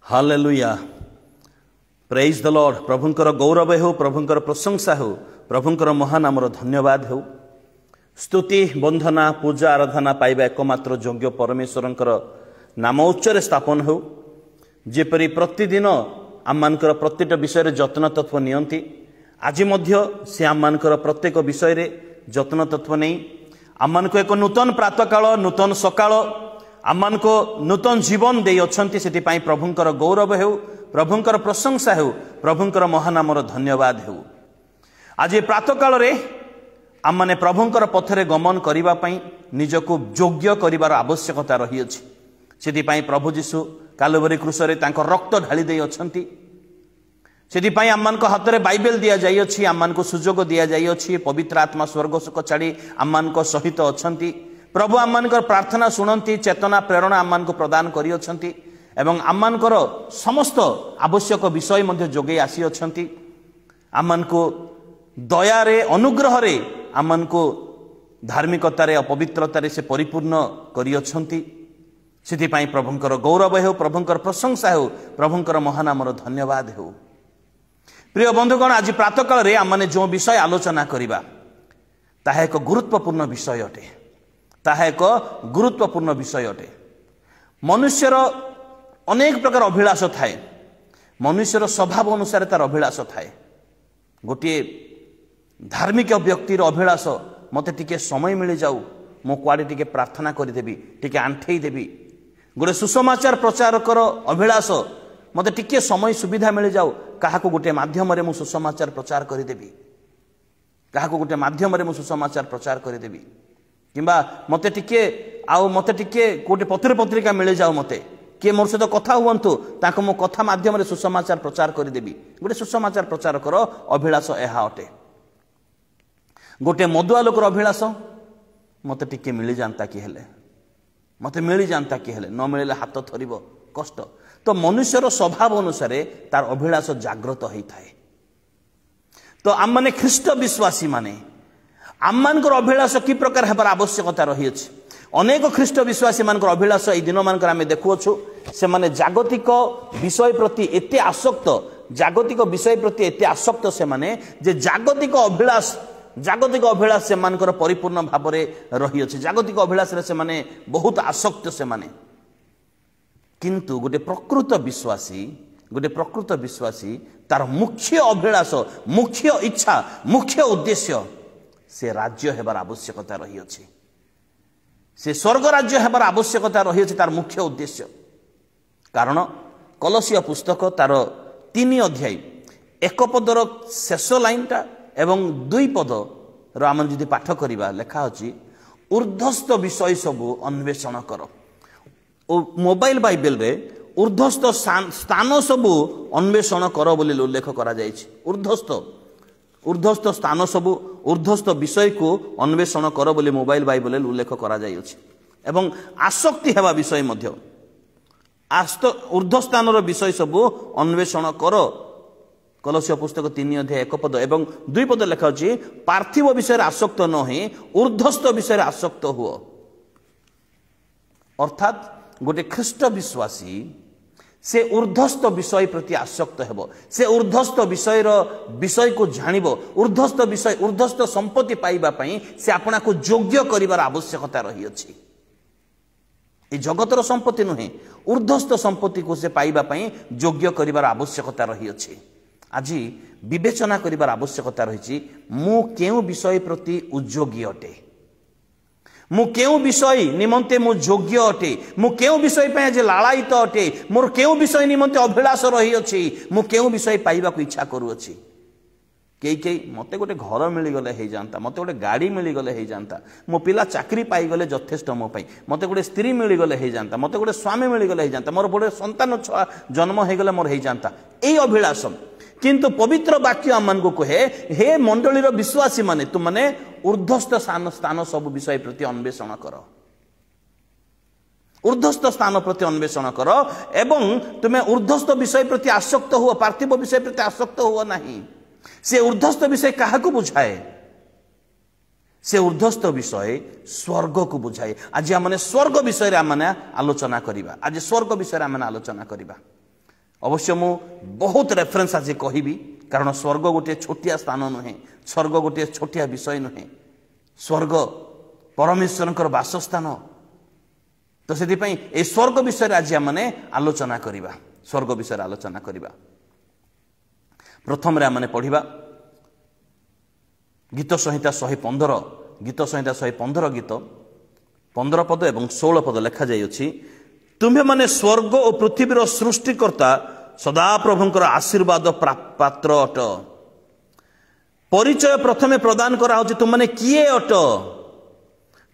Hallelujah praise the Lord. प्रभुंकर गौरव हो, प्रभुंकर प्रशंसा हो, प्रभुंकर महानामर धन्यवाद हो। स्तुति वंदना पूजा आराधना पाइबा एकमात्र योग्य परमेश्वरंकर नाम उच्चरे स्थापन हो। जेपरी प्रतिदिन आममानकर प्रत्येक विषय जत्न तत्व नियंती, आज मध्य से आममानकर प्रत्येक विषय जत्न तत्व नहीं आममानको एक नूतन प्रातःकाल नूतन सकाळ आममानको नूतन जीवन दे अछंती। सेतिपाई प्रभुंकर गौरव हो, प्रभुंकर प्रशंसा हो, प्रभुंकर महानामर धन्यवाद हो। आज प्रातःकाल रे आमने प्रभुंकर पथरे गमन करिबा पई निजको योग्य करिवार आवश्यकता रही अछि। सेतिपाई प्रभु जीशु कालवरी क्रूसरे तांको रक्त ढाली दे अछंती। सेतिपाई आममानको हातरे बाइबल दिया जाई अछि, आममानको सुजोग दिया जाई अछि। पवित्र आत्मा स्वर्ग सुख छाड़ी आममानको सहित अछंती। प्रभु आममानकर प्रार्थना शुणंती, चेतना प्रेरणा आममानको प्रदान करि अछंती एवं आममानकर समस्त आवश्यक विषय मध्ये जोगे आसी अछंती। आममानको दया रे अनुग्रह रे आममानको धार्मिकता रे अपवित्रता रे से परिपूर्ण करि अछंती। सेतिपाई प्रभुंकर गौरव हो, प्रभुंकर प्रशंसा हो, प्रभुंकर महानामर धन्यवाद हो। प्रिय बंधुगण, आज प्रातःकाल रे आमने जो विषय आलोचना करिबा ताहा एक गुरुत्वपूर्ण विषय अटे। ताहा एक गुरुत्वपूर्ण विषय अटे। मनुष्यर अनेक प्रकार अभिलाष थाए। मनुष्यर स्वभाव अनुसार तार अभिलाष थाए। गोटे धार्मिक व्यक्तिर अभिलाष मते टिके समय मिल जाऊ, मो कुआडे टिके प्रार्थना करदेवी, टिके आंठेई देवी। गोटे सुसमाचार प्रचारकर अभिलाष मते टिके समय सुविधा मिल जाऊ, काहाको गोटे माध्यम रे मु सुसमाचार प्रचार करदेवी, काहाको गोटे माध्यम रे मु सुसमाचार प्रचार करदेवी, किंबा मते टिके गोटे पत्र पत्रिका मिल जाऊ, मते किए मोर सहित कथा हुअंतु, ताको मो कथा माध्यम रे सुसमाचार प्रचार करदेवी। गोटे सुसमाचार प्रचारकर अभिलाष एहा अटे। गोटे मदुआ लोकर अभिलाष मते टिके मिल जानता कि हेले, मते मिल जानता कि हेले, न मिले हाथ थरिबो कष्ट। तो मनुष्यर स्वभाव अनुसार तार अभिलाष जागृत होता है। तो आम माने ख्रीष्ट विश्वासी माने आममानकर अभिलाष कि प्रकार हेबार आवश्यकता रही अछि। अनेक ख्रीष्ट विश्वासी मानकर अभिलाष ए दिन मानकर आमे देखुअछु, से माने जागतिक विषय प्रति एते आसक्त, जागतिक विषय प्रति एते आसक्त से माने जे जागतिक अभिलाष से मानकर परिपूर्ण भाव रे रही अछि। जागतिक अभिलाष रे से माने बहुत आसक्त से माने। किंतु गोटे प्रकृत विश्वासी तार मुख्य अभिलाष, मुख्य इच्छा, मुख्य उद्देश्य से राज्य हेबार आवश्यकता रही अछि। से स्वर्ग राज्य हेबार आवश्यकता रही अछि, तार मुख्य उद्देश्य। कारण कलसीय पुस्तक तार 3 अध्याय 1 पदर शेष लाइनटा एवं 2 पद रो आम जदि पाठ करिबा लेखा अछि, ऊर्ध्वस्थ विषय सबु अन्वेषण कर। मोबाइल बाइबल रे ऊर्ध्वस्थ स्थान सबु अन्वेषण कर बोली उल्लेख करा जायछि। ऊर्ध्वस्थ स्थान सबु, ऊर्ध्वस्थ विषय को अन्वेषण कर बोली मोबाइल बाइबल उल्लेख करा जायछि। एवं आसक्ति हेबा विषय मध्य ऊर्ध्वस्थानर विषय सबु अन्वेषण कर। कलसीय पुस्तक 3 अध्याय 1 पद एवं 2 पद लेखा अछि, पार्थिव विषय आसक्त न होई ऊर्ध्वस्थ विषय आसक्त हुओ। अर्थात गोटे ख्रीष्ट विश्वासी से ऊर्ध्वस्थ विषय प्रति आसक्त हेबो। से ऊर्ध्वस्थ विषय को जानिबो। ऊर्ध्वस्थ विषय, ऊर्ध्वस्थ संपत्ति पाइबा पई से आपना को योग्य करिवार आवश्यकता रही अछि। ए जगतर संपत्ति नुहे, ऊर्ध्वस्थ संपत्ति को से पाइबा पई योग्य करिवार आवश्यकता रही अछि। आज विवेचना करिवार आवश्यकता रही, मु केउ विषय प्रति उद्योगी अटे, मु केउ विषय निमंते मु योग्य अटे, मु केउ विषय पे जे लालायित अटे, मोर केउ विषय निमंते अभिलाष रही अछि, मु केउ विषय पाइबा को इच्छा करू अछि। केई मते गोटे घर मिली गले हे जानता, मते गोटे गाड़ी मिली गले हे जानता, मो पिला चाकरी पाई गले यथेष्ट मो पई, मते गोटे स्त्री मिली गले हे जानता, मते गोटे स्वामी मिली गले हे जानता, मोर गोटे संतान जन्म हे गले मोर हे जानता, एई अभिलाष। किंतु पवित्र वाक्य आम को कहे, हे मंडलीर विश्वासी माने तुम माने ऊर्ध्वस्थ स्थान सब विषय प्रति अन्वेषण कर। ऊर्ध्वस्थ स्थान प्रति अन्वेषण कर एवं तुम ऊर्ध्वस्थ विषय प्रति आसक्त हुआ, पार्थिव विषय प्रति आसक्त हुआ नहीं। से ऊर्ध्वस्थ विषय काहाको बुझाए? से ऊर्ध्वस्थ विषय स्वर्ग को बुझाए। आज आम स्वर्ग विषय आलोचना करिबा। आज स्वर्ग विषय आम आलोचना करिबा। अवश्य मु बहुत रेफरेन्स आज कहबी कारण स्वर्ग गोटे छोटिया स्थान नुहे स्वर्ग गोटे छोटिया विषय नुहे स्वर्ग परमेश्वर वासस्थान तो से स्वर्ग विषय आज आम आलोचना करवा स्वर्ग विषय आलोचना करवा प्रथम आम पढ़ा गीत संहिता 115 गीत संहिता 115 गीत 15 पद एवं 16 पद लेखा जाइए तुम्हें माने स्वर्ग और पृथ्वीर सृष्टिकर्ता सदाप्रभुंकर आशीर्वाद पात्र अट परिचय प्रथमे प्रदान करा तुम माने किए अट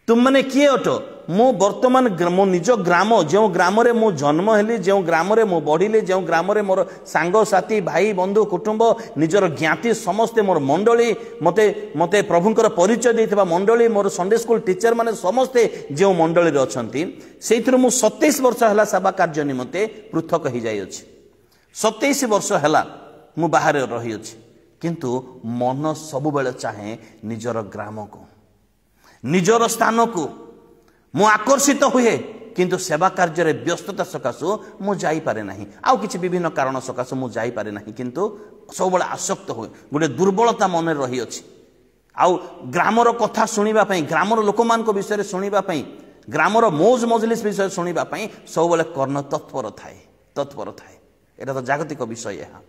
तुम माने किए अट मु वर्तमान मो निज ग्राम जो ग्राम रे मु जन्म हेली जो ग्राम रे मु बढ़िली जो ग्राम रे मोर सांग साथी भाई बंधु कुटुंब निजर ज्ञाति समस्ते मोर मंडली मते मते प्रभुंकर परिचय देथिबा मंडली मोर संडे स्कूल टीचर माने समस्ते जो मंडली रे अछंती सेइथुर मु 27 वर्ष हला सेवा कार्य निमते पृथक हो जाई अछि 27 वर्ष हला मु बाहर रही अछि किंतु मन सब बेले चाहे निजर ग्राम को निजर स्थान को मु आकर्षित हुए किंतु सेवा कार्य रे व्यस्तता सकाशु मु जाई पारे नहीं आउ किछि विभिन्न कारण सकाशु मु जाई पारे नहीं किंतु सब बेले आसक्त हुए गोटे दुर्बलता मन रही अछि आउ ग्रामर कथा सुनिबा पई ग्रामर लोकमान को विषय सुनिबा पई ग्रामर मौज मजलिस विषय सुनिबा पई सब बेले कर्ण तत्पर थाए एटा तो जागतिक विषय है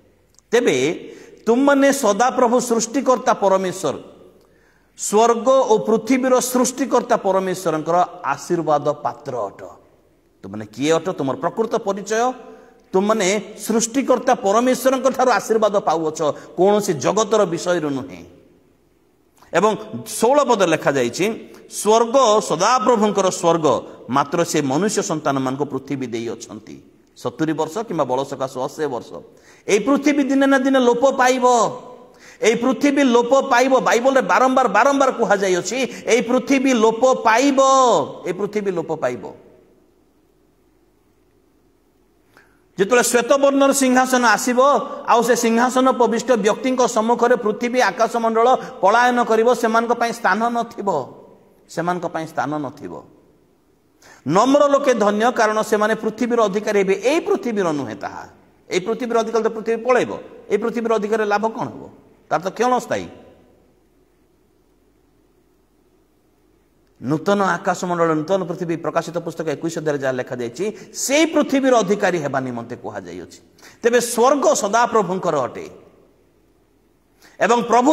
तेबे तुम माने सदा प्रभु सृष्टिकर्ता परमेश्वर स्वर्ग और पृथ्वीर सृष्टिकर्ता परमेश्वर आशीर्वाद पात्र अट तुम मैंने किए अट तुम प्रकृत परिचय तुम मैंने सृष्टिकर्ता परमेश्वर ठार आशीर्वाद पाऊछ कौन सी जगतर विषय नुहे एवं 16 पद लेखा जाइए स्वर्ग सदाप्रभुंकर स्वर्ग मात्र से मनुष्य संतान मान पृथ्वी दे 70 वर्ष कि बल सकाशु 80 वर्ष ये पृथ्वी दिने ना दिने लोप पाइब এই পৃথিবী লোপ পাইব বাইবেল বারম্বার বারম্বার কুহা যাই अछि এই পৃথিবী লোপ পাইব এই পৃথিবী লোপ পাইব যেতলে শ্বেতবর্ণর সিংহাসন আসিব আউ সে সিংহাসন প্রবিষ্ট ব্যক্তিଙ୍କ সম্মুখরে পৃথিবী আকাশ মণ্ডল পলায়ন করিব সেমানক পাই স্থান নথিব সেমানক পাই স্থান নথিব নম্র লোকে ধন্য কারণ সেমানে পৃথিবীর অধিকারী হেবে এই পৃথিবীর নুহে তাহা এই পৃথিবীর অধিকার তো পৃথিবী পলাইব এই পৃথিবীর অধিকারে লাভ কোন হবো तार तो क्षण स्थायी नूतन आकाश मंडल नूतन पृथ्वी प्रकाशित पुस्तक 21 जहाँ लिखा जाइए से पृथ्वीर अधिकारी हेबा निमंते कहा जाइए तेबे स्वर्ग सदाप्रभुंकर अटे एवं प्रभु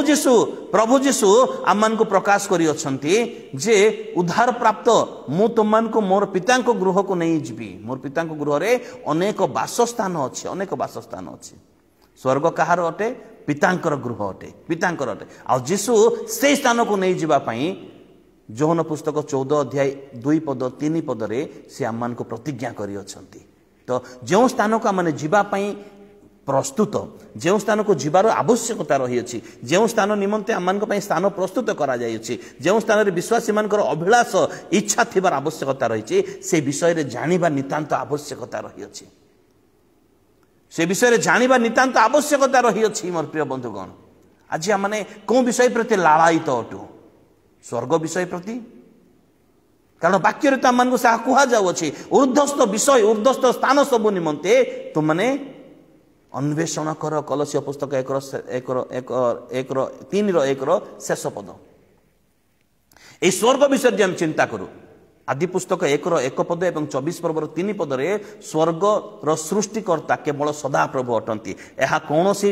जीशु आम मान को प्रकाश करी अछंती जे उद्धार प्राप्त मु तुम मान को मोर पिता गृह को नहीं जीवी मोर पिता गृह रे अनेक वासस्थान अच्छे अनेक वासस्थान अच्छे स्वर्ग कहार अटे पितांकर गृह अटे पितांकर अटे आ जीशु से स्थान को नहीं जीवा पाई जोहन पुस्तक 14 अध्याय 2 पद 3 पद रे से आम मान को प्रतिज्ञा करी अछंती तो जो स्थान को आम जीवा पाई प्रस्तुत जो स्थान को जीवार आवश्यकता रही अछि जो स्थान निमंते आम मान को स्थान प्रस्तुत करा जाय अछि जो स्थान रे विश्वासी मानकर अभिलाष इच्छा थिबार आवश्यकता रही से विषय रे जानिबा नितांत आवश्यकता रही अछि से विषय जानिबा नितांत आवश्यकता रही अछि मोर प्रिय बंधुगण आज आमने कौ विषय प्रति लालायित अटु स्वर्ग विषय प्रति कारण वाक्य रे तमन को सा कुहा जाउ अछि ऊर्ध्वस्त विषय ऊर्ध्वस्त स्थान सब निमंते तुम माने अन्वेषण कर कलसीय पुस्तक 3:1 शेष पद ए स्वर्ग विषय हम चिंता करू आदि पुस्तक 1 पद एवं 24 पर्वर 3 पद रे स्वर्ग रो सृष्टिकर्ता केवल सदा प्रभु अटंती एहा कोनोसी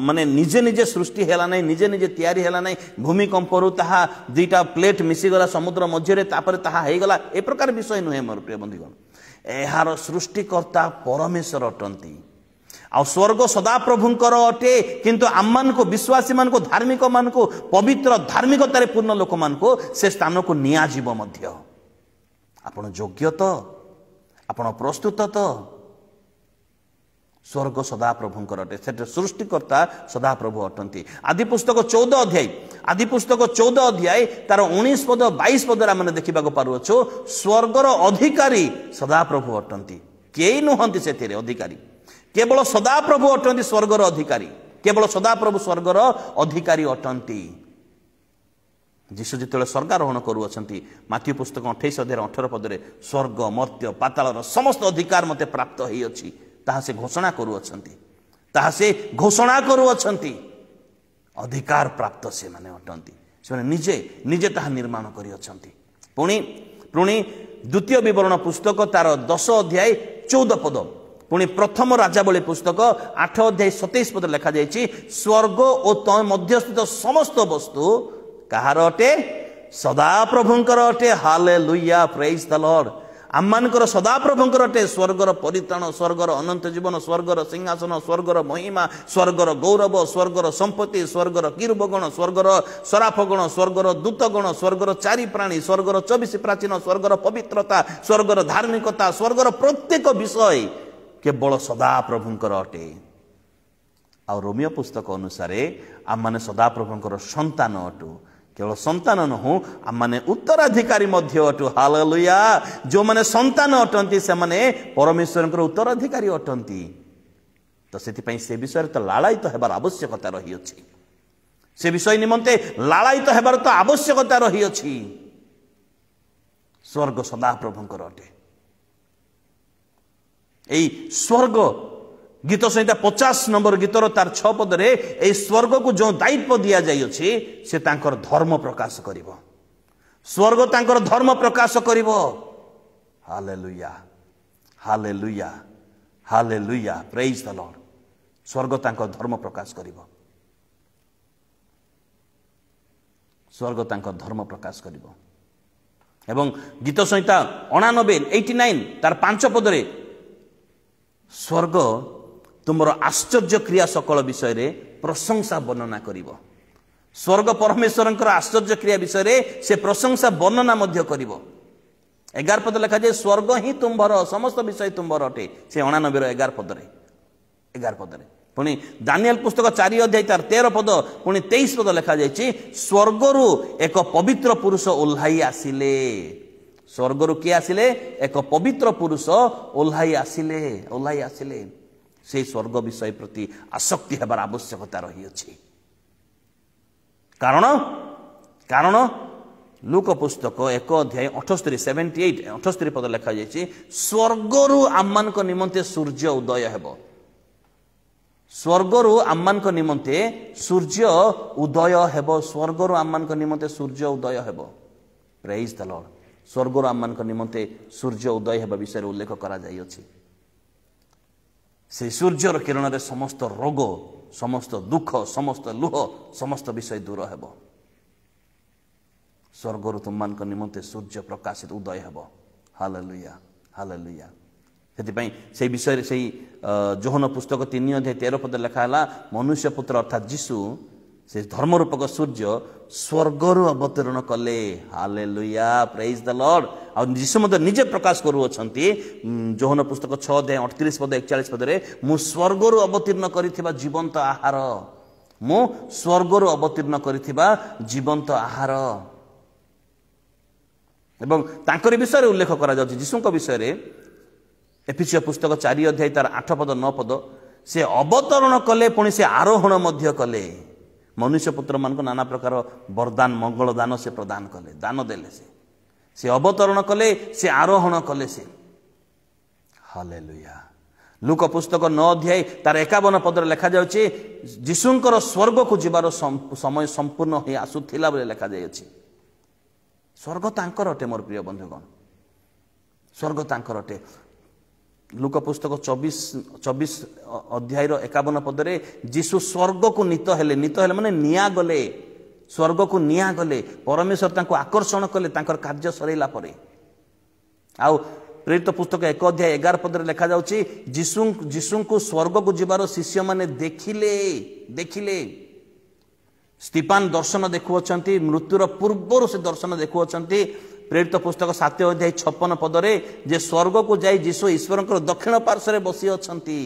माने निजे निजे सृष्टि हेला नै निजे निजे तयारी हेला नै भूमिकंप रु ताहा दुईटा प्लेट मिसी गला समुद्र मध्य रे तापर ताहा हे गला ए प्रकार विषय नुहे मोर प्रिय बंधुगण एहार सृष्टिकर्ता परमेश्वर अटंती आ स्वर्ग सदा प्रभुंकर अटे किंतु आम मान को विश्वासी मान को धार्मिक मान को पवित्र धार्मिकतार पूर्ण लोक मान को से स्थान को निया जीव मध्य आपण योग्य तो आपण प्रस्तुत तो स्वर्ग सदा प्रभुंकर अटे से सृष्टिकर्ता सदा प्रभु अटंती आदि पुस्तक 14 अध्याय तार 19 पद 22 पद मैंने देखा पार्छु स्वर्गर अधिकारी सदा प्रभु अटंती कई नुहंती से अधिकारी केवल सदा प्रभु अटंती स्वर्गर अधिकारी केवल सदा प्रभु स्वर्गर अधिकारी अटंती जीशु जिते स्वर्गारोहण करुँच माथ्यू पुस्तक 28 अध्याय 18 पदरे स्वर्ग मर्त्य पाताल समस्त अधिकार मते प्राप्त होई अछि ତାହା ସେ ଘୋଷଣା କରୁଅଛନ୍ତି, ତାହା ସେ ଘୋଷଣା କରୁଅଛନ୍ତି। ଅଧିକାର ପ୍ରାପ୍ତ ସେମାନେ ଅଟନ୍ତି, ସେମାନେ ନିଜେ ନିଜେ ତାହା ନିର୍ମାଣ କରିଅଛନ୍ତି। ପୁଣି ପୁଣି ଦ୍ୱିତୀୟ ବିବରଣ ପୁସ୍ତକ ତାର 10 ଅଧ୍ୟାୟ 14 ପଦ, ପୁଣି ପ୍ରଥମ ରାଜାବଳୀ ପୁସ୍ତକ 8 ଅଧ୍ୟାୟ 27 ପଦ ଲେଖାଯାଇଛି, ସ୍ୱର୍ଗ ଓ ତମ ମଧ୍ୟସ୍ଥିତ ସମସ୍ତ ବସ୍ତୁ କାହାର ଅଟେ? ସଦାପ୍ରଭୁଙ୍କର ଅଟେ। ହାଲେଲୁୟା, ପ୍ରେଜ୍ ଦ ଲର୍ଡ। ଆମମାନଙ୍କର ସଦାପ୍ରଭୁଙ୍କର ଅଟେ। ସ୍ୱର୍ଗର ପରିତ୍ରାଣ, ସ୍ୱର୍ଗର ଅନନ୍ତ ଜୀବନ, ସ୍ୱର୍ଗର ସିଂହାସନ, ସ୍ୱର୍ଗର ମହିମା, ସ୍ୱର୍ଗର ଗୌରବ, ସ୍ୱର୍ଗର ସମ୍ପତ୍ତି, ସ୍ୱର୍ଗର କିରୁବଗଣ, ସ୍ୱର୍ଗର ସରାଫଗଣ, ସ୍ୱର୍ଗର ଦୂତଗଣ, ସ୍ୱର୍ଗର ଚାରି ପ୍ରାଣୀ, ସ୍ୱର୍ଗର 24 ପ୍ରାଚୀନ, ସ୍ୱର୍ଗର ପବିତ୍ରତା, ସ୍ୱର୍ଗର ଧାର୍ମିକତା, ସ୍ୱର୍ଗର ପ୍ରତ୍ୟେକ ବିଷୟ କେବଳ ସଦାପ୍ରଭୁଙ୍କର ଅଟେ। ଆଉ ରୋମିଓ ପୁସ୍ତକ ଅନୁସାରେ ଆମମାନେ ସଦାପ୍ରଭୁଙ୍କର ସନ୍ତାନ ଅଟୁ। କେବଳ ସନ୍ତାନ ନୁହଁ, ଆମମାନେ ଉତ୍ତରାଧିକାରୀ ମଧ୍ୟ ଅଟୁ। ହାଲେଲୁୟା। ଯେଉଁମାନେ ସନ୍ତାନ ଅଟନ୍ତି ସେମାନେ ପରମେଶ୍ୱରଙ୍କର ଉତ୍ତରାଧିକାରୀ ଅଟନ୍ତି। ତ ସେଥିପାଇଁ ସେ ବିଷୟରେ ତ ଲାଳାୟିତ ହେବାର ଆବଶ୍ୟକତା ରହିଅଛି। ସେ ବିଷୟ ନିମନ୍ତେ ଲାଳାୟିତ ହେବାର ତ ଆବଶ୍ୟକତା ରହିଅଛି। ସ୍ୱର୍ଗ ସଦାପ୍ରଭୁଙ୍କର ଅଟେ। এই স্বর্গ গীত সংহিতা 50 নম্বর গীতর তার 6 পদরে এই স্বর্গকু যে দায়িত্ব দিয়া যাইଅଛି সে তাঙ্কর ধর্ম প্রকাশ করিব। স্বর্গ তাঙ্কর ধর্ম প্রকাশ করিব। Hallelujah, hallelujah, hallelujah, praise the Lord. স্বর্গ তাঙ্কর ধর্ম প্রকাশ করিব। স্বর্গ তাঙ্কর ধর্ম প্রকাশ করিব। এবং গীত সংহিতা 89 89 তার 5 পদরে স্বর্গ ତୁମର ଆଶ୍ଚର୍ଯ୍ୟ କ୍ରିୟା ସକଳ ବିଷୟରେ ପ୍ରଶଂସା ବର୍ଣ୍ଣନା କରିବ। ସ୍ୱର୍ଗ ପରମେଶ୍ୱରଙ୍କର ଆଶ୍ଚର୍ଯ୍ୟ କ୍ରିୟା ବିଷୟରେ ସେ ପ୍ରଶଂସା ବର୍ଣ୍ଣନା ମଧ୍ୟ କରିବ। 11 ପଦ ଲେଖାଯାଏ, ସ୍ୱର୍ଗ ହିଁ ତୁମ୍ଭର, ସମସ୍ତ ବିଷୟ ତୁମ୍ଭର ଅଟେ। ସେ 89 11 ପଦରେ। ପୁଣି ଦାନିଏଲ ପୁସ୍ତକ 4 ଅଧ୍ୟାୟ ତାର 13 ପଦ ପୁଣି 23 ପଦ ଲେଖାଯାଇଛି, ସ୍ୱର୍ଗରୁ ଏକ ପବିତ୍ର ପୁରୁଷ ଓହ୍ଲାଇ ଆସିଲେ। ସ୍ୱର୍ଗରୁ କିଏ ଆସିଲେ? ଏକ ପବିତ୍ର ପୁରୁଷ ଓହ୍ଲାଇ ଆସିଲେ। সেই স্বর্গ বিষয় প্রতি আসক্তি হবার আবশ্যকতা রহিଅଛି। কারণ লুক পুস্তক 1 অধ্যায় 78 পদ লেখা যাইছে, স্বর্গরু আমମାନଙ୍କ নিমন্তে সূর্য উদয় ହେବ। স্বর্গরু আমମାନଙ୍କ নিমন্তে সূর্য উদয় ହେବ। স্বর্গরু আমମାନଙ୍କ নিমন্তে সূর্য উদয় ହେବ। Praise the Lord. স্বর্গরু আমମାନଙ୍କ নিমন্তে সূর্য উদয় ହେବା ବିଷୟରେ ଉଲ୍ଲେଖ କରା ଯାଇଅଛି। সেই সূর্যর কিরণরে সমস্ত রোগ, সমস্ত দুঃখ, সমস্ত লুহ, সমস্ত বিষয় দূর ହେବ। স্বর্গরু ତୁମମାନଙ୍କ ନିମନ୍ତେ ସୂର୍ଯ୍ୟ ପ୍ରକାଶିତ ଉଦୟ ହେବ। Hallelujah, hallelujah. ସେଥିପାଇଁ সেই ବିଷୟରେ ସେଇ ଯୋହନ ପୁସ୍ତକ 3 ଅଧ୍ୟାୟ 13 ପଦ ଲେଖା ହେଲା, ମନୁଷ୍ୟ ପୁତ୍ର ଅର୍ଥାତ୍ ଯୀଶୁ ସେ ଧର୍ମରୂପକ ସୂର୍ଯ୍ୟ ସ୍ୱର୍ଗରୁ ଅବତରଣ କଲେ। ହାଲେଲୁୟା, ପ୍ରେଜ ଦ ଲର୍ଡ। ଆଉ ଯୀଶୁ ମଧ୍ୟ ନିଜେ ପ୍ରକାଶ କରୁଅଛନ୍ତି ଯୋହନ ପୁସ୍ତକ 6 ଅଧ୍ୟାୟ 38 ପଦ 41 ପଦରେ, ମୁଁ ସ୍ୱର୍ଗରୁ ଅବତୀର୍ଣ୍ଣ କରିଥିବା ଜୀବନ୍ତ ଆହାର। ମୁଁ ସ୍ୱର୍ଗରୁ ଅବତୀର୍ଣ୍ଣ କରିଥିବା ଜୀବନ୍ତ ଆହାର। ଏବଂ ତାଙ୍କରି ବିଷୟରେ ଉଲ୍ଲେଖ କରାଯାଉଛି ଯୀଶୁଙ୍କ ବିଷୟରେ ଏଫେସୀୟ ପୁସ୍ତକ 4 ଅଧ୍ୟାୟ ତାର 8 ପଦ 9 ପଦ, ସେ ଅବତରଣ କଲେ ପୁଣି ସେ ଆରୋହଣ ମଧ୍ୟ କଲେ। ମନୁଷ୍ୟ ପୁତ୍ରମାନଙ୍କୁ ନାନା ପ୍ରକାର ବରଦାନ, ମଙ୍ଗଳ ଦାନ ସେ ପ୍ରଦାନ କଲେ, ଦାନ ଦେଲେ। ସେ ଅବତରଣ କଲେ, ସେ ଆରୋହଣ କଲେ। ସେ ହାଲେଲୁୟା। ଲୁକ ପୁସ୍ତକ 9 ଅଧ୍ୟାୟ ତାର 51 ପଦରେ ଲେଖାଯାଉଛି, ଯୀଶୁଙ୍କର ସ୍ୱର୍ଗକୁ ଯିବାର ସମୟ ସମ୍ପୂର୍ଣ୍ଣ ହୋଇ ଆସୁଥିଲା ବୋଲି ଲେଖାଯାଇଅଛି। ସ୍ୱର୍ଗ ତାଙ୍କର ଅଟେ ମୋର ପ୍ରିୟ ବନ୍ଧୁଗଣ, ସ୍ୱର୍ଗ ତାଙ୍କର ଅଟେ। ଲୁକ ପୁସ୍ତକ 24 ଅଧ୍ୟାୟର 51 ପଦରେ ଯୀଶୁ ସ୍ୱର୍ଗକୁ ନୀତ ହେଲେ ମାନେ ନିଆଗଲେ, ସ୍ୱର୍ଗକୁ ନିଆଗଲେ। ପରମେଶ୍ୱର ତାଙ୍କୁ ଆକର୍ଷଣ କଲେ ତାଙ୍କର କାର୍ଯ୍ୟ ସରାଇଲା ପରେ। ଆଉ ପ୍ରେରିତ ପୁସ୍ତକ 1 ଅଧ୍ୟାୟ 11 ପଦରେ ଲେଖାଯାଉଛି, ଯୀଶୁଙ୍କୁ ସ୍ୱର୍ଗକୁ ଯିବାର ଶିଷ୍ୟମାନେ ଦେଖିଲେ। ସ୍ତିଫାନ ଦର୍ଶନ ଦେଖୁଅଛନ୍ତି, ମୃତ୍ୟୁର ପୂର୍ବରୁ ସେ ଦର୍ଶନ ଦେଖୁଅଛନ୍ତି। ପ୍ରେରିତ ପୁସ୍ତକ 7 ଅଧ୍ୟାୟ 56 ପଦରେ ଯେ ସ୍ୱର୍ଗକୁ ଯାଇ ଯୀଶୁ ଈଶ୍ୱରଙ୍କର ଦକ୍ଷିଣ ପାର୍ଶ୍ୱରେ ବସି ଅଛନ୍ତି।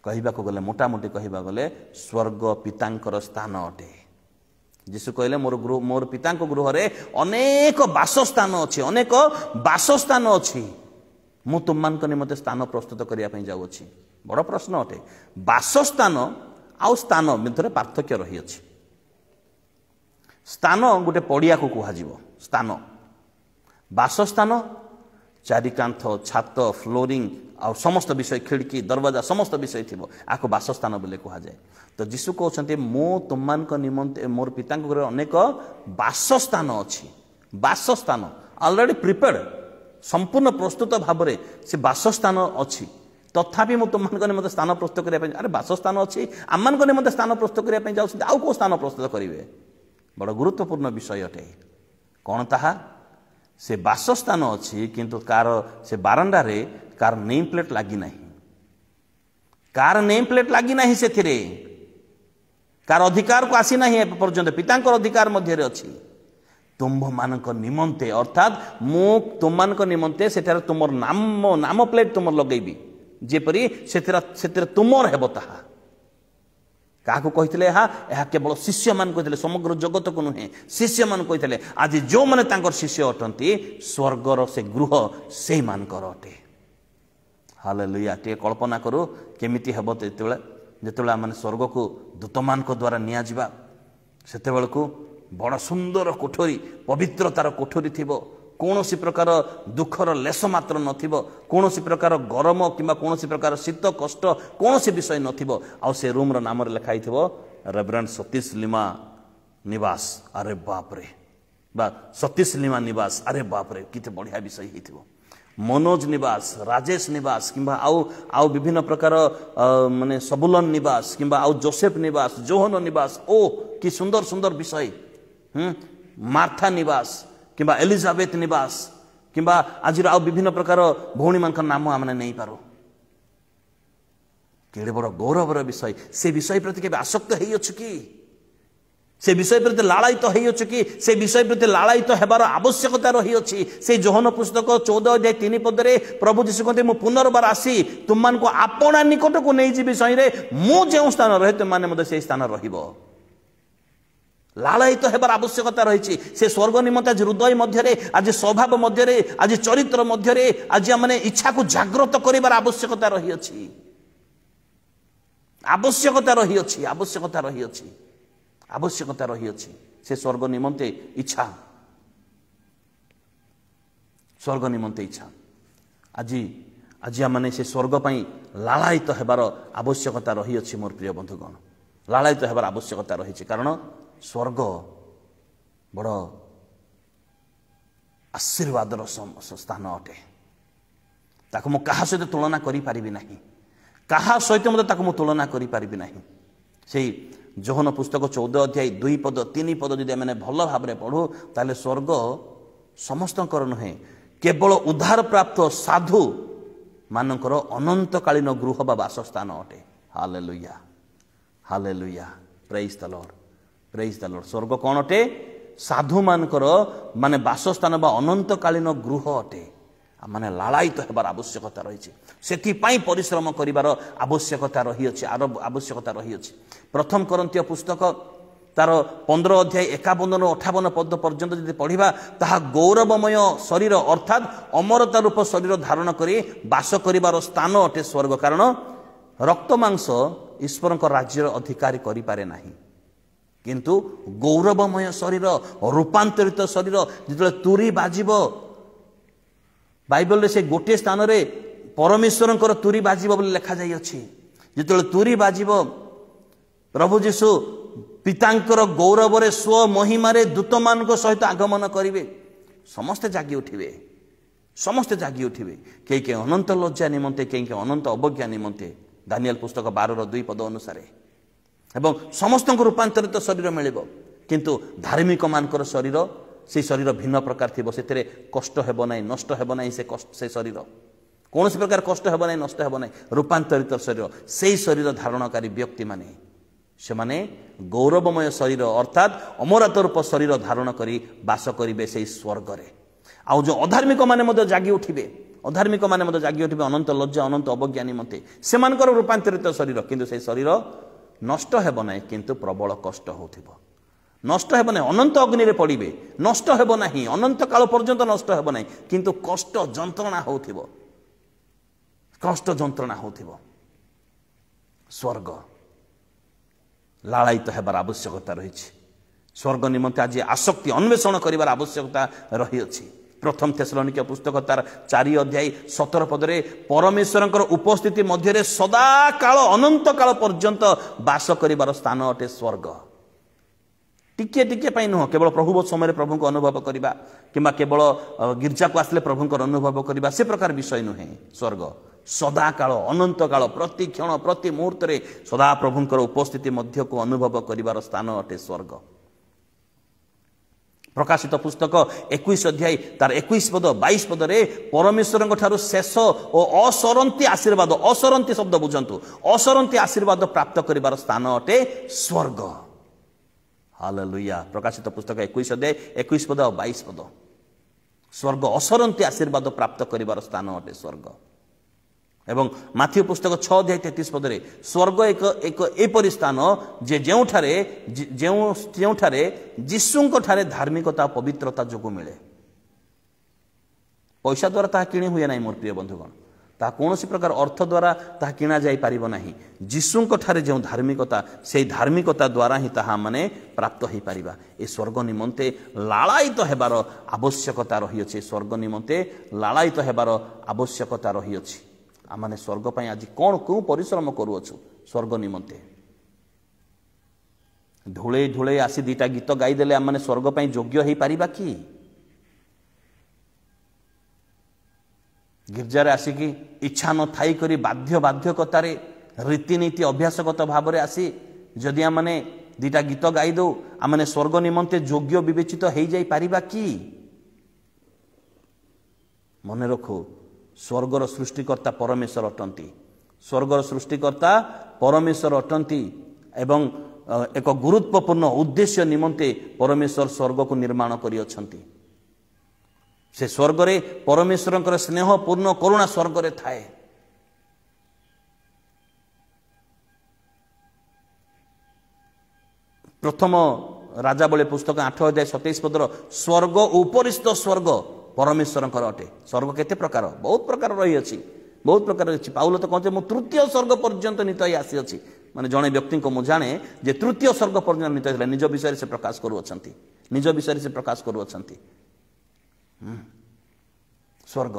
କହିବାକୁ ଗଲେ, ମୋଟାମୋଟି କହିବାକୁ ଗଲେ, ସ୍ୱର୍ଗ ପିତାଙ୍କର ସ୍ଥାନ ଅଟେ। ଯୀଶୁ କହିଲେ, ମୋର ପିତାଙ୍କ ଗୃହରେ ଅନେକ ବାସସ୍ଥାନ ଅଛି। ମୁଁ ତୁମମାନଙ୍କ ନିମନ୍ତେ ସ୍ଥାନ ପ୍ରସ୍ତୁତ କରିବା ପାଇଁ ଯାଉଅଛି। ବଡ଼ ପ୍ରଶ୍ନ ଅଟେ। ବାସସ୍ଥାନ ଆଉ ସ୍ଥାନ ମଧ୍ୟରେ ପାର୍ଥକ୍ୟ ରହିଅଛି। ସ୍ଥାନ ଗୋଟେ ପଡ଼ିଆକୁ କୁହାଯିବ ସ୍ଥାନ। ବାସସ୍ଥାନ ଚାରିକାନ୍ଥ, ଛାତ, ଫ୍ଲୋରିଂ, आ समस्त विषय खिड़की दरवाजा समस्त विषय थी आपको बासस्थान बोले कहुए। तो जीशु कहते मो तुम निमंते मोर पिता घर अनेक बासस्थान अच्छी बासस्थान ऑलरेडी प्रिपेयर्ड संपूर्ण प्रस्तुत भाव में से बासस्थान अच्छी तथापि मु तुम निमंते स्थान प्रस्तुत करने अरे बासस्थान अच्छी आम निमंते स्थान प्रस्तुत करने जाऊँ आउ कौ स्थान प्रस्तुत करेंगे बड़ गुरुत्वपूर्ण विषय अटे कौन ताहा से बासस्थान अच्छी किंतु कार से बारंडा रे कार नेम प्लेट लगी ना कार नेम प्लेट लगी ना से कार अधिकार को आसी ना पर्यंत पिता अधिकार मध्य अच्छी तुम्भ मान निमंते अर्थात मु तुम निमंते से तुम नाम नाम प्लेट तुम लगेबी जेपरी से तुमर हेब ताहा क्या कहते यह केवल शिष्य मान कहते समग्र जगत को नुहे शिष्य मान कहते आज जो मैंने शिष्य अटंती स्वर्गर से गृह से मानकर अटे। हालेलुया टे कल्पना करू केमिति हेब जिते मैंने स्वर्ग को दूत मान द्वारा निया जिबा सेते बेलको बड़ सुंदर कोठरी पवित्रतार कोठरी थिबो कौन सी प्रकार दुखर लेस मात्र नथिबो कौन सी प्रकार गरम किंबा कौन सी प्रकार शीत कष्ट कौन सी विषय नथिबो आ से रूम रो नाम लिखाई थिबो रेवरेंड सतीश लिमा निवास अरे बाप रे बा सतीश लिमा निवास अरे बाप रे किते बढ़िया विषय हिथिबो मनोज निवास राजेश निवास किंबा आउ विभिन्न प्रकार माने सबुलन निवास किंबा आउ जोसेफ निवास जोहन निवास ओ कि सुंदर सुंदर विषय मार्था निवास किंबा एलिजाबेथ निवास किंबा आज विभिन्न प्रकार भौणी मान नाम आम नहीं पारो केड़े बड़ गौरवर विषय से विषय प्रति के आसक्त कि से विषय प्रति लालायित कि से विषय प्रति लालायित हेबार आवश्यकता रही से जोहन पुस्तक 14:3 पदरे प्रभु यीशु कहते मु पुनर्बार आसी तुम मान को आपना निकट को नहीं जी विषय रे मु जे स्थान रहे तुम माने मते से स्थान रहिबो लालायित हेबार आवश्यकता रही से स्वर्ग निमंते आज हृदय मध्य आज स्वभाव मध्य आज चरित्र मध्य आज माने इच्छा को जागृत करिबार आवश्यकता रही अछि आवश्यकता रही अछि आवश्यकता रही अछि आवश्यकता रही अछि से स्वर्ग निमंते इच्छा स्वर्ग निमंते इच्छा आज आज माने से स्वर्ग पई लालायित हेबार आवश्यकता रही अछि मोर प्रिय बंधुगण लालायित हेबार आवश्यकता रही कारण स्वर्ग बड़ आशीर्वादर स्थान अटे ताको मु कहा सहित तुलना करि पारिबि नाही कहा सहित मते मु तुलना करि पारिबि नाही सेही जोहन पुस्तक 14:2 पद 3 पद यदि मैंने भल भाव में पढ़ू ताले स्वर्ग समस्तंकर नुहे केवल उद्धार प्राप्त साधु मानकर अनंतकालीन गृह बा वासस्थान अटे। Hallelujah hallelujah praise the Lord praise the Lord स्वर्ग कौन अटे साधु मानकर माने वासस्थान बा अनंतकालीन गृह अटे माने लालायित हेबार आवश्यकता रही से परिश्रम करिवार आवश्यकता रही अछि आर आवश्यकता रही अछि। प्रथम कोरिन्थीय पुस्तक तार 15:51-58 पद पर्यंत यदि पढ़िबा ताहा गौरवमय शरीर अर्थात अमरता रूप शरीर धारण करी वास करिवार स्थान अटे स्वर्ग कारण रक्त मांस ईश्वर राज्यर अधिकारी करि पारे नाही किंतु गौरवमय शरीर रूपांतरित शरीर जिते तुरी बाजिबो बाइबल से गोटे स्थान रे परमेश्वर तुरी बाजिबो बोली लिखा जाई अछि जिते तुरी बाजिबो प्रभु यीशु पितांकर गौरव रे स्व महिमा रे दूत मान सहित आगमन करिवे समस्ते जागी उठिवे समस्ते जागी उठिवे के अनंत लज्जा निमंते के अनंत अवज्ञा निमंते दानिएल पुस्तक 12:2 पद अनुसार एवं समस्त रूपांतरित शरीर मिलिबो किंतु धार्मिक मानकर शरीर से शरीर भिन्न प्रकार थी से कष्ट हेब ना नष्ट हेब ना से शरीर कौन प्रकार कष्ट हेब ना नष्ट हेब ना रूपांतरित शरीर से शरीर धारणकारी व्यक्ति माने से माने गौरवमय शरीर अर्थात अमरता रूप शरीर धारण करी वास करिवे से स्वर्ग रे आउ जो अधार्मिक माने जागी उठिबे अधार्मिक माने जागी उठिबे अनंत लज्जा अनंत अवज्ञा निमंते सेमानकर रूपांतरित शरीर किंतु से शरीर नष्ट हेब ना किंतु प्रबल कष्ट होथिबो नष्ट हेब ना अनंत अग्नि रे पड़िबे नष्ट हेब नाही अनंत काल पर्यंत नष्ट हेब नाही किंतु कष्ट जंत्रणा होथिबो कष्ट जंत्रणा होथिबो स्वर्ग लालायित हेबार आवश्यकता रही स्वर्ग निमंते आज आसक्ति अन्वेषण करिवार आवश्यकता रही अछि प्रथम थेसलोनिके पुस्तक तार 4 अध्याय 17 पदरे परमेश्वरंकर उपस्थिति मध्य सदा काल अनंत काल पर्यंत वास करिवार स्थान अटे स्वर्ग। टिके टिके पाई नुह केवल प्रभु समय प्रभु को अनुभव करवा कि केवल गिर्जा को आसले प्रभु को अनुभव करवा से प्रकार विषय नुहे। स्वर्ग सदा काल अनंत काल प्रति क्षण प्रति मुहूर्त सदा प्रभुंकर उपस्थिति मध्य को अनुभव करिवार स्थान अटे स्वर्ग। प्रकाशित पुस्तक 21 अध्याय तार 21 पद 22 पद रे परमेश्वर ठारू शेष और असरंती आशीर्वाद, असरंती शब्द बुझंतु, असरंती आशीर्वाद प्राप्त करिवार स्थान अटे स्वर्ग। हालेलुया। प्रकाशित पुस्तक 21 अध्याय 21 पद और 22 पद। स्वर्ग असरंती आशीर्वाद प्राप्त करिवार स्थान अटे स्वर्ग। एवं माथ्यू पुस्तक 6 अध्याय 33 पद रे स्वर्ग एक एक एपरि स्थान जे जेउठारे जीशुंक ठारे धार्मिकता पवित्रता जोगु मिले। पैसा द्वारा ताहा किणी हुए ना मोर प्रिय बंधुगण, ताहा कोनोसी प्रकार अर्थ द्वारा ताहा किणा जाई पारिबो नाही। जीशुंक ठारे जो धार्मिकता से धार्मिकता द्वारा ही ताहा माने प्राप्त होई पारिबा। ए स्वर्ग निमंते लालायित हेबार आवश्यकता रही अछि। स्वर्ग निमंते लालायित हेबार आवश्यकता रही अछि। आमने स्वर्ग पाई आज कौन क्यों परिश्रम करूछु स्वर्ग निमंते। धूले धूले आसी 2टा गीत गाईदेले आमने स्वर्ग पाई योग्य हो पारिबा कि? गिरजार आसिकी इच्छा न थाई करी बाध्य बाध्यकतार रीतिनीति अभ्यासगत भाव में आसी जदि आमने 2टा गीत गाई दो आमने स्वर्ग निमंते योग्य विवेचित हो जाई पारिबा कि? मने रखो स्वर्गर सृष्टिकर्ता परमेश्वर अटंती। स्वर्गर सृष्टिकर्ता परमेश्वर अटंती एवं एक गुरुत्वपूर्ण उद्देश्य निमंते परमेश्वर स्वर्ग को निर्माण करि अछंती। से स्वर्ग रे परमेश्वरंकर स्नेह पूर्ण करुणा स्वर्ग रे थाए। प्रथम राजा बळे पुस्तक 8 अध्याय 27 पदर स्वर्ग उपरिस्थ स्वर्ग परमेश्वर अटे। स्वर्ग केते प्रकार? बहुत प्रकार रही अछि, बहुत प्रकार रही। पाउल तो कहते मु तृतीय स्वर्ग पर्यंत नित आसी अछि। माने जणे व्यक्ति को मु जाने जे तृतीय स्वर्ग पर्यंत नित है। निज विषय से प्रकाश करू अछंती, निज विषय से प्रकाश करू अछंती। स्वर्ग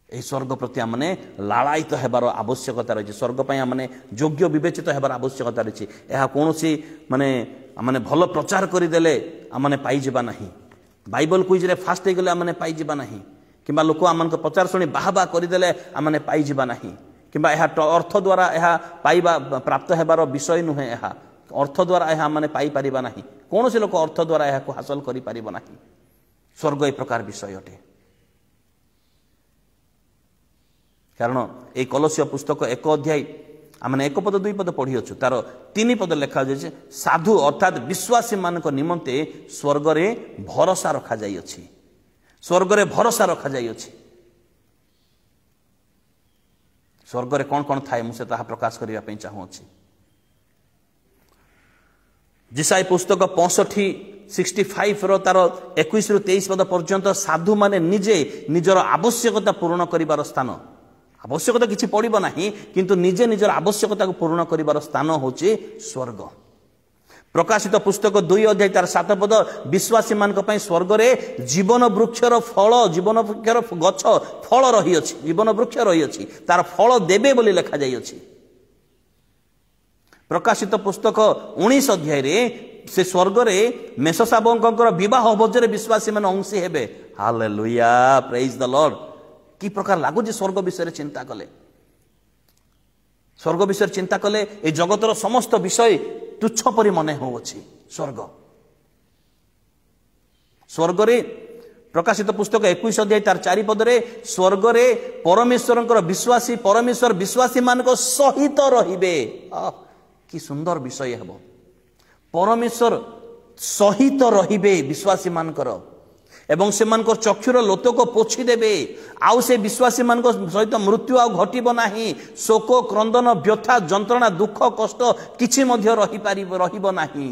ए स्वर्ग प्रति आमने लालायित हेबार आवश्यकता रही। स्वर्ग पाई आमने योग्य विवेचित हेबार आवश्यकता रही। यह कौन सी माने आमने भल प्रचार करदेले आमने पाई जिबा नहीं। बाइबल क्विज रे फास्ट गले आमने पाई जिबा नहीं। किंबा लोक आमन को प्रचार शुणी बाहा करदेले आमने पाई जिबा नहीं। किंबा यह अर्थ द्वारा यह पाइबा प्राप्त हेबार विषय नुहे। यह अर्थ द्वारा यह आमने पाई परिबा नहीं। कौन से लोक अर्थ द्वारा यह को हासिल करि परिबा नहीं। स्वर्ग ए प्रकार विषय अटे। कारण ये कलसीय पुस्तक 1 अध्याय आमने 1 पद 2 पद पढ़ी अच्छु तार 3 पद लेखा जाए साधु अर्थात विश्वासी मान निमंते स्वर्ग रे भरोसा रखा जाई अछि। स्वर्ग रे भरोसा रखा जाई अछि। स्वर्ग रे कौन कौन थाए मुझे ताहा प्रकाश करिया पई चाहू अछि। जिसाई पुस्तक 65 रो तार 21 रु 23 पद पर्यंत साधु माने निजे निजर आवश्यकता पूर्ण करिवार स्थान। आवश्यकता किछि पड़िबो नाही किंतु निजे निजर आवश्यकता को पूर्ण करिवार स्थान होछि स्वर्ग। प्रकाशित पुस्तक 2 अध्याय तार 7 पद विश्वासी मानक पई स्वर्ग रे जीवन वृक्षर फल, जीवन वृक्षर गछ फल रही अछि। जीवन वृक्ष रही अछि, तार फल देबे बोली लिखा जाई अछि। प्रकाशित पुस्तक 19 अध्याय रे से स्वर्ग रे मेषशाबकଙ୍କର विवाह भोजरे विश्वासी माने अंशी हेबे। Hallelujah, praise the Lord. की प्रकार लागुଛି स्वर्ग विषय चिंता कले। स्वर्ग विषय चिंता कले ए जगतर समस्त विषय तुच्छ परि मने होउछि। स्वर्ग स्वर्ग रे प्रकाशित पुस्तक 21 अध्याय तार 4 पद रे स्वर्ग रे परमेश्वरଙ୍କର विश्वासी परमेश्वर विश्वासी मानक सहित रहिबे। की सुंदर विषय हेबो। परमेश्वर सहित रहिबे विश्वासी मानकर एवं से मानकर चक्षुर लोत को पोछि देबे। आउ से विश्वासी मानक सहित मृत्यु आउ घटिबो नाही। शोक क्रंदन व्यथा जंत्रणा दुख कष्ट किछि मध्य रहि पारिबो रहिबो नाही।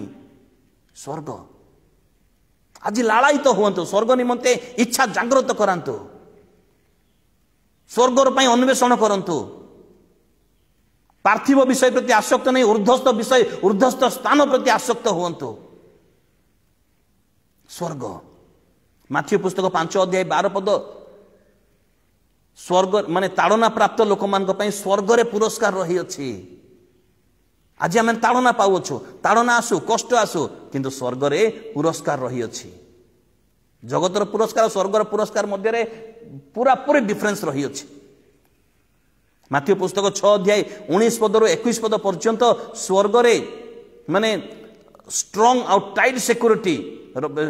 स्वर्ग आज लालायित हुअन्तु। स्वर्ग निमंते इच्छा जागृत करान्तु। स्वर्गर पई अन्वेषण करन्तु। पार्थिव विषय प्रति आसक्त नहीं, ऊर्ध्वस्त विषय ऊर्ध्वस्त स्थान प्रति आसक्त हुअन्तु। स्वर्ग। माथ्यू पुस्तक 5 अध्याय 12 पद स्वर्ग माने ताड़ना प्राप्त लोक मान स्वर्ग रे पुरस्कार रही अछि। आज आम ताड़ना पाऊछु, ताड़ना आसु कष्ट आसु किंतु स्वर्ग रे पुरस्कार रही अछि। जगतर पुरस्कार स्वर्गर पुरस्कार मध्य रे पूरा पूरी डिफरेंस रही अछि। माथ्यू पुस्तक 6 अध्याय 19 पद रु 21 पद पर्यंत स्वर्ग रे माने स्ट्रांग आउट टाइट सिक्योरिटी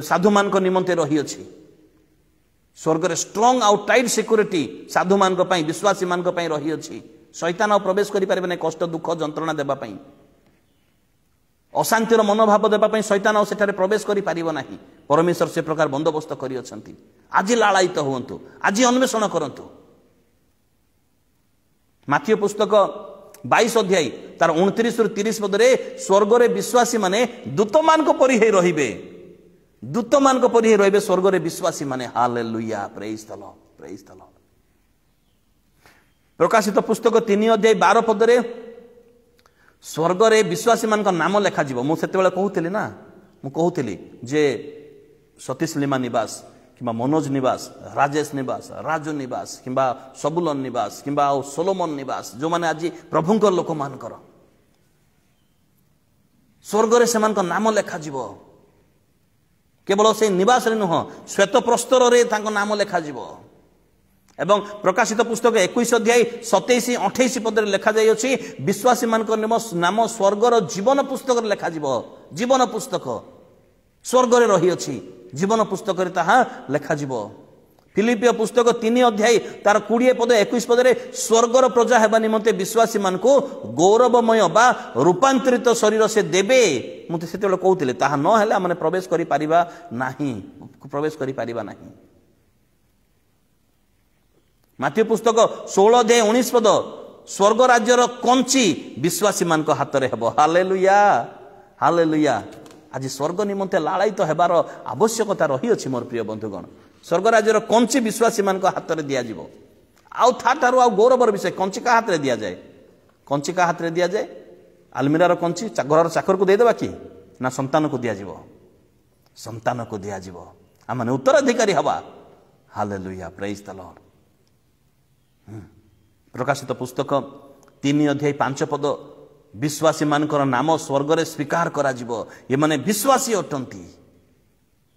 साधु मान को निमंते रही अछि। स्वर्ग रे स्ट्रांग आउट टाइट सिक्योरिटी साधु मान को पई विश्वासी मान को पई रही अछि। शैतान आ प्रवेश करि पारे नै, कष्ट दुख जंत्रणा देबा पई, अशांतिर मनोभाव देबा पई शैतान आ सेठारे प्रवेश करि पारिबो नाही। परमेश्वर से प्रकार बंदोबस्त करि अछंती। आज लालायित हुअन्तु, आज अन्वेषण करंतु। माथ्यू पुस्तक 22 अध्याय तार 29 रु 30 पद रे स्वर्ग रे विश्वासी माने दूत मान को परि हे रहिबे, दूत मान को परि हे रहिबे स्वर्ग रे विश्वासी माने। Hallelujah, praise the Lord, praise the Lord. प्रकाशित पुस्तक 3 अध्याय 12 पद रे स्वर्ग रे विश्वासी मान का नाम लेखा जीवो। मु सेते बेले कहूतिली ना, मु कहूतिली जे सतीश लीमा निवास किंबा मनोज निवास, राजेश निवास, राजू निवास किंबा सबुलन निवास किंबा सोलोमन निवास जो माने आज प्रभुंकर लोक मानकर स्वर्ग रे सेमान का नाम लेखा जीवो। केवल से निवास रे नुह, श्वेत प्रस्तर रे तांको नाम लेखा जीवो। एवं प्रकाशित पुस्तक 21 अध्याय 27-28 पद रे लेखा जाय अछि विश्वासी मानकर नाम स्वर्गर जीवन पुस्तक रे लेखा जीवो। जीवन पुस्तक स्वर्ग रे रही अछि, जीवन पुस्तक रे ताहा लेखा जीवो। फिलिपियो पुस्तक 3 अध्याय तार 20 पद 21 पद रे स्वर्गर प्रजा हेबा निमंते विश्वासी मान को गौरवमय बा रूपांतरित शरीर से देबे। मुते सेते बेले कहउतिले ताहा न हेले माने प्रवेश करि पारिबा नाही, प्रवेश करि पारिबा नाही। माथ्यू पुस्तक 16 अध्याय 19 पद स्वर्ग राज्यर कंची विश्वासी मान को हाथ रे हेबो। Hallelujah, hallelujah. आज स्वर्ग निमंते लालायित हेबार आवश्यकता रही अछि मोर प्रिय बंधुगण। स्वर्ग राज्यर कंची विश्वासी मान को हाथ रे दिया जिवो। आउ थाटारु आउ गौरवर विषय कंची का हाथ रे दिया जाए, कंची का हाथ रे दिया जाए। आलमीरार कंची घरर चाकर को दे देबा कि ना संतान को दिया जिवो, संतान को दिया जिवो। आ माने उत्तराधिकारी हवा। Hallelujah, praise the Lord. प्रकाशित पुस्तक 3 अध्याय 5 पद विश्वासी मानकर नाम स्वर्ग रे स्वीकार करा जिवो। ये माने विश्वासी अटंती,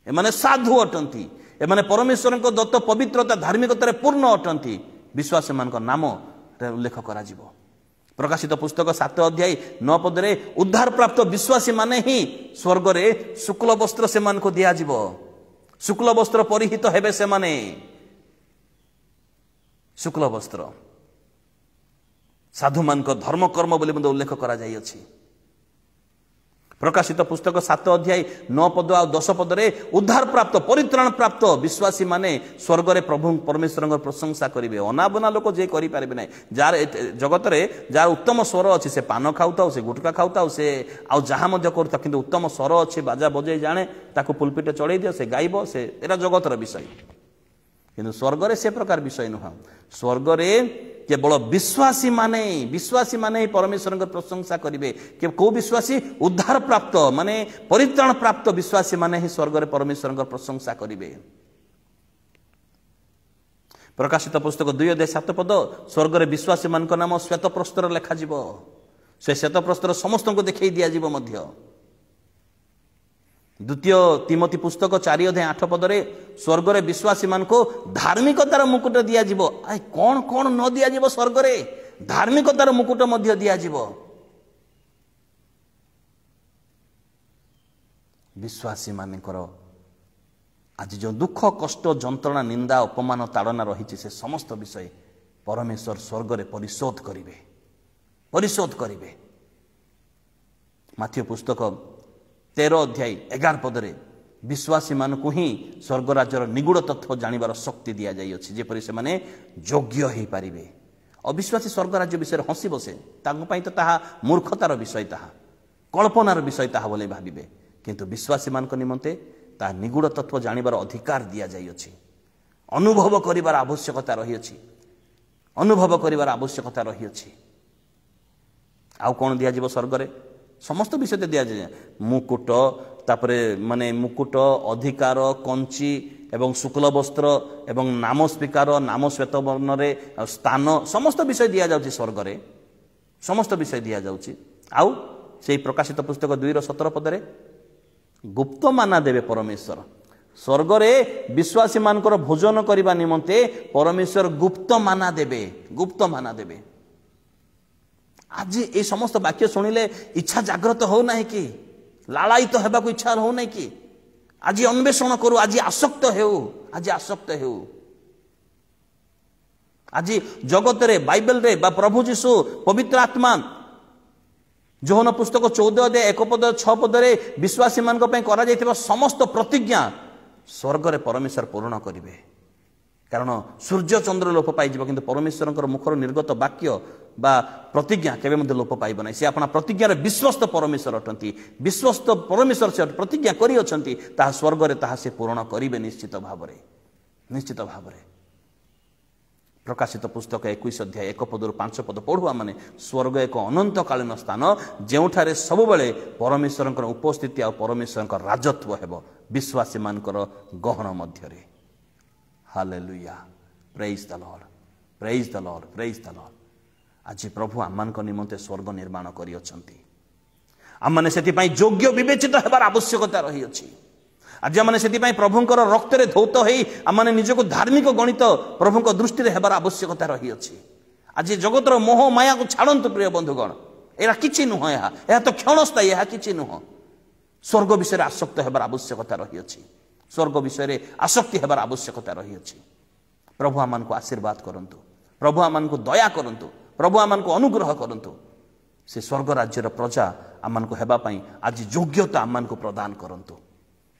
ये माने साधु अटंती, ये माने परमेश्वर को दत्त पवित्रता धार्मिकता रे पूर्ण अटंती। विश्वासी मानकर नाम रे उल्लेख करा जिवो। प्रकाशित पुस्तक 7 अध्याय 9 पद रे उद्धार प्राप्त विश्वासी माने ही स्वर्ग रे शुक्ल वस्त्र से मान को दिया जिवो। शुक्ल वस्त्र परिहित हेबे से माने, शुक्ल वस्त्र साधु मान को धर्म कर्म बोली मते उल्लेख करा जाई अछि। प्रकाशित पुस्तक 7 अध्याय 9 पद आ 10 पद रे उद्धार प्राप्त परित्राण प्राप्त विश्वासी माने स्वर्ग रे प्रभु परमेश्वर को प्रशंसा करिवे। अनाबना लोक जे करि पारिबे नै, जार जगत रे जार उत्तम स्वर अछि से पान खाउताउ, से गुटका खाउताउ, से आ जहा मध्ये करता किंतु उत्तम स्वर अछि, बाजा बजै जाने, ताको पुलपिट चढ़ै दियो, से गाइबो, से एरा जगतर विषय। किंतु स्वर्ग रे से प्रकार विषय नुह। स्वर्ग रे केवल विश्वासी माने परमेश्वर को प्रशंसा करिवे। के को विश्वासी? उद्धार प्राप्त माने परित्राण प्राप्त विश्वासी माने ही स्वर्ग रे परमेश्वर को प्रशंसा करिवे। प्रकाशित पुस्तक 2 अध्याय 7 पद स्वर्ग रे विश्वासी मान को नाम श्वेत प्रस्तर लेखा जिवो। से श्वेत प्रस्तर समस्त को देखै दिया जिवो मध्य। द्वितीय तिमोथी पुस्तक 4 अध्याय 8 पद रे स्वर्ग रे विश्वासी मान को धार्मिकतार मुकुट दिया जिवो। आइ कोन कोन न दिया जिवो स्वर्ग रे? धार्मिकतार मुकुट मध्य दिया जिवो। विश्वासी मानकर आज जो दुख कष्ट जंत्रणा निंदा अपमान ताड़ना रही से समस्त विषय परमेश्वर स्वर्ग रे परिशोध करिवे, परिशोध करिवे। माथ्यू पुस्तक 13 अध्याय 11 पद रे विश्वासी मान को ही स्वर्ग राज्यर निगूढ़ तत्व जानिबार शक्ति दिया जाई अछि, जेपरि से माने योग्य होई पारिबे। अविश्वासी स्वर्ग राज्य विषय हसी बसे, तांको पई तो ताहा मूर्खतार विषय, ताहा कल्पनार विषय ताहा बोले भाबिबे। किंतु विश्वासी मान को निमंते ता निगूढ़ तत्व जानिबार अधिकार दिया जाई अछि। अनुभव करिबार आवश्यकता रही अछि, अनुभव करिबार आवश्यकता रही अछि। आउ कोन दिया जीव स्वर्ग रे? समस्त विषय दिया जाए मुकुट तापरे माने मुकुट अधिकार कंची एवं शुक्ल वस्त्र एवं नाम स्वीकार नाम श्वेत वर्ण रे स्थान समस्त विषय दिया जाउची स्वर्ग रे समस्त विषय दिया जाउची आउ से प्रकाशित पुस्तक 2:17 पदरे गुप्त माना देवे परमेश्वर स्वर्ग रे विश्वासी मानकर भोजन करबा निमंते परमेश्वर गुप्त माना देवे आज ये समस्त वाक्य सुनिले इच्छा जागृत हो ना कि लालायित तो हेबाकू इच्छा हो ना कि आज अन्वेषण करू आज आसक्त हेउ आज जगत रे बाइबल रे बा प्रभु जीशु पवित्र आत्मा जोहन पुस्तक 14:1-6 विश्वासी मान करा जाइथिबा समस्त प्रतिज्ञा स्वर्ग रे परमेश्वर पूर्ण करिवे कारण सूर्य चंद्र लोप पाइब किंतु परमेश्वर मुखर निर्गत वाक्य बा प्रतिज्ञा केबे मध्य लोप पाइब ना से अपना प्रतिज्ञा रे विश्वस्त परमेश्वर अटंती विश्वस्त परमेश्वर से प्रतिज्ञा करी अछंती ता स्वर्ग रे ता से पूर्ण करिवे निश्चित भावरे प्रकाशित पुस्तक 21:1-5 पढ़ुआ माने स्वर्ग एक अनंत कालीन स्थान जेउठारे सब बेले परमेश्वर उपस्थिति आ परमेश्वर राजत्व हेबो विश्वासी मानकर गहन मध्यरे हालेलुया प्रेज द लॉर्ड आज प्रभु आम्मानक निमंते स्वर्ग निर्माण करी अछंती आम्माने सेति पई योग्य विवेचित हेबार आवश्यकता रही अछि आज आम से प्रभुंर रक्त रे धौत हो आम निजक धार्मिक गणित प्रभु दृष्टि रे हेबार आवश्यकता रही अछि आज जगतर मोह माया को छाड़तु प्रिय बंधुगण एरा किछि नुह यह तो क्षणस्थायी यह किछि नुह स्वर्ग विषय आसक्त हेबार आवश्यकता रही अछि स्वर्ग विषय आसक्ति हेबार आवश्यकता रही अछि प्रभु आम को आशीर्वाद करंतु प्रभु आम को दया करंतु प्रभु आम को अनुग्रह करंतु से स्वर्ग राज्यर प्रजा आम को हेबा पई आज योग्यता आम को प्रदान करंतु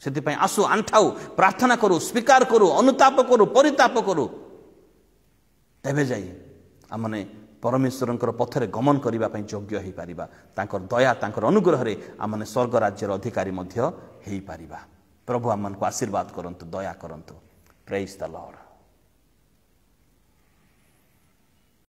से आसु आंठाऊ प्रार्थना करू स्वीकार करू अनुताप करू परिताप करू तेबे जाई आमने परमेश्वर पथरे गमन करने योग्य हो पारिबा तांकर दया तांकर अनुग्रह रे आमने स्वर्ग राज्यर अधिकारी मध्य हो पारिबा प्रभु आम को आशीर्वाद करंतु दया करंतु प्रेज द लॉर्ड।